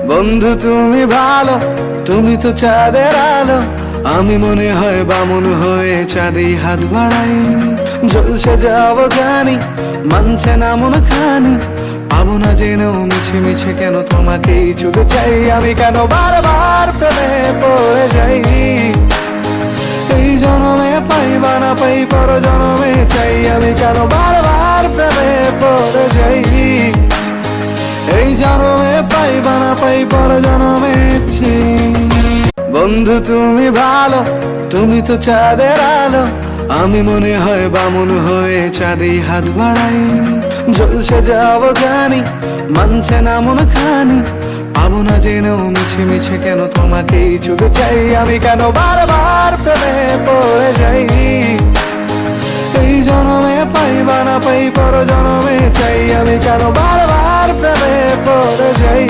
বন্ধু তুমি ভালো, তুমি তো চাঁদের আলো, আমি মনে হয় বামুন হয়ে চাঁদেই হাত বাড়াই। ঝলসে যাবো জানি, মানছে না মন খানি, পাবো না জেনেও মিছে মিছে কেন তোমাকেই ছুতে চাই। আমি কেন বারবার প্রেমে পড়ে যাই, এই জনমে পাই বা না পাই পর জনমে চাই। আমি কেন বারবার প্রেমে পড়ে যাই, এই জনমে পাই বা না পাই পর জনমে চাই। বন্ধু তুমি ভালো, তুমি তো চাঁদের আলো, আমি মনে হয় বামুন হয়ে চাঁদেই হাত বাড়াই। ঝলসে যাবো জানি, মানছে না মন খানি, পাবো না জেনেও মিছে মিছে কেন তোমাকেই ছুতে চাই। আমি কেন বারবার প্রেমে পড়ে যাই, এই জনমে পাই বা না পাই পর জনমে চাই। আমি কেন বারবার প্রেমে পড়ে যাই।